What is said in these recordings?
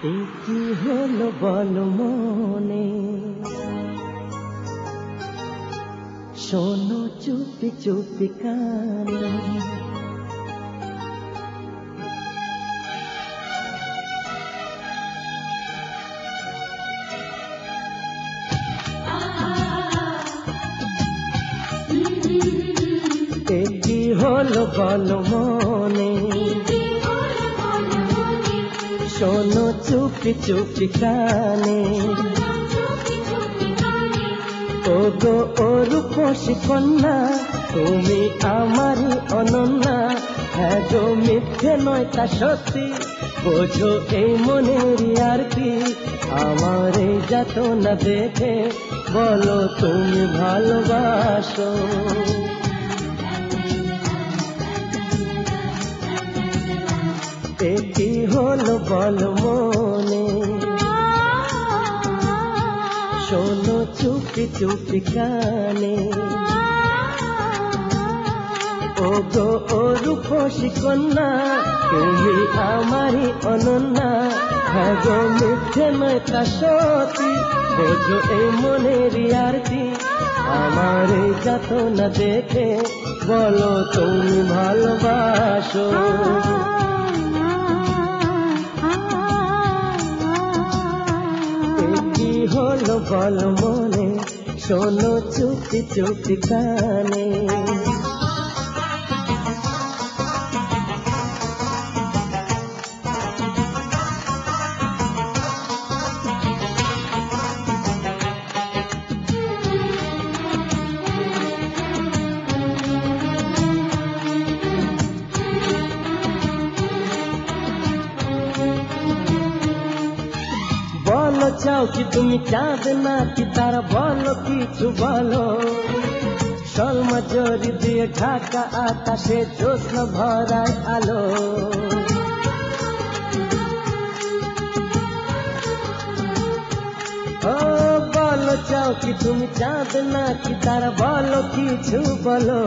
এ কি হলো বল মনে, শোনো চুপি চুপি কানে। এ কি হলো বল মনে, শোনো চুপি চুপি কানে। ও গো ও রূপসী কন্যা, তুমি আমারই অনন্যা। হ্যাঁ গো মিথ্যে নয় তা সত্যি, বোঝো এই মনের আর কি। আমার এই যাতনা দেখে বলো তুমি ভালোবাসো। এ কি হলো বল মনে, শোনো চুপি চুপি কানে। ও গো ও রূপসী কন্যা, তুমি আমারই অনন্যা। হ্যাঁ গো মিথ্যে নয় তা সত্যি, বোঝো এই মনের আর কি। আমার এই যাতনা দেখে বলো তুমি ভালোবাসো। কি হলো বল মনে, শোনো চুপি চুপি কানে। বলো চাও কি তুমি চাঁদ নাকি তারা, বলো কিছু বলো। সলমা জরি দিয়ে ঢাকা আকাশে জ্যোৎস্না ভরায় আলো। ও বলো চাও কি তুমি চাঁদ নাকি তারা, বলো কিছু বলো।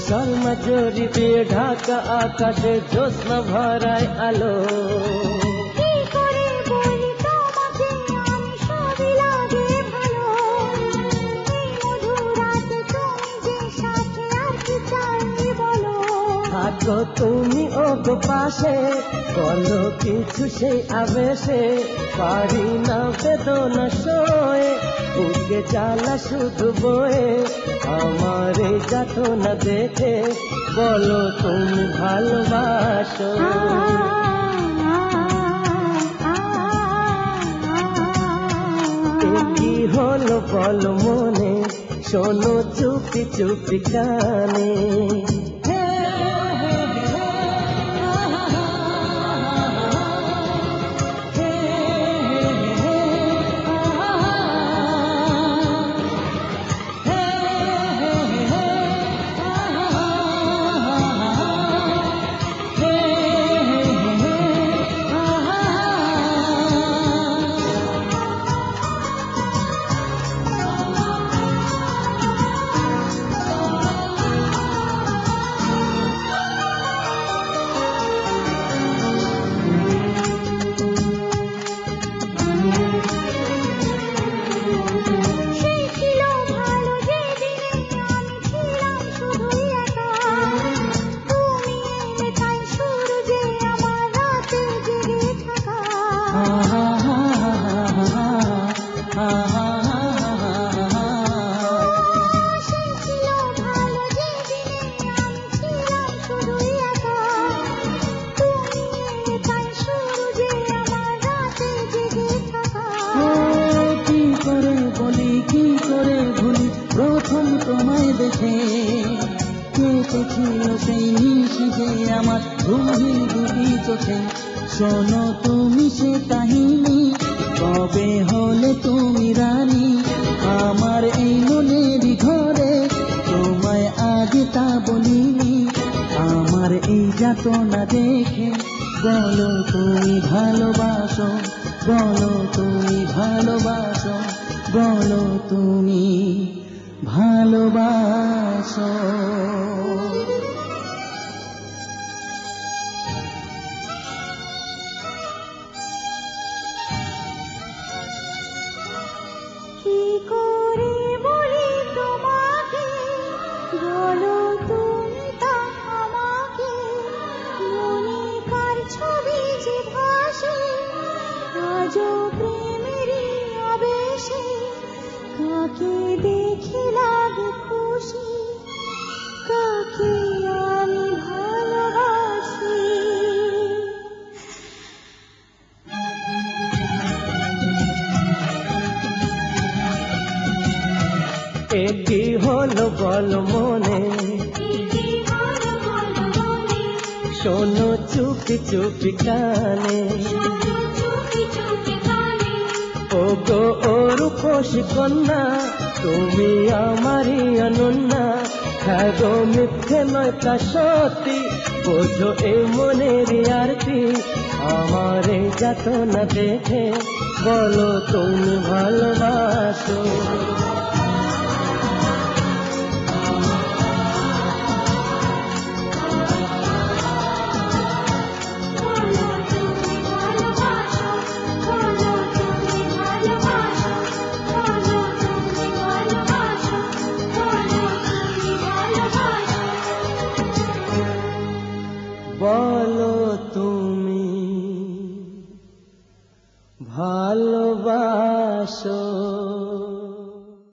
সলমা জরি দিয়ে ঢাকা আকাশে জ্যোৎস্না ভরায় আলো। থাকো তুমি ও গো পাশে, বলো কিছু সেই আবেশে। পারি না বেদনা সয়ে, বুকে জ্বালা শুধু বয়ে। আমার এই যাতনা দেখে বলো তুমি ভালোবাসো। এ কি হলো বল মনে, শোনো চুপি চুপি কানে। কি করে ভুলি প্রথম তোমায় দেখে, কেটেছিল সেই নিশি যে আমার গভীর দুটি চোখে। শোনো তুমি সে কাহিনী, কবে হলে তুমি রানী আমার এই মনের ঘরে। তোমায় আগে তা বলিনি, আমার এই যাতনা দেখে বলো তুমি ভালোবাসো। বলো তুমি ভালোবাসো, বলো তুমি ভালোবাসো। প্রেমেরই আবেশে কাকে দেখি লাগে খুশি, কাকে আমি ভালোবাসি। একই হলো বল মনে, শোনো চুপি চুপি কানে, ও গো ও রূপসী কন্যা, তুমি আমারই অনন্যা। হ্যাঁ গো মিথ্যে নয় তা সত্যি, বোঝো এ মনের আরতি। আমার এই যাতনা দেখে বলো তুমি ভালোবাসো।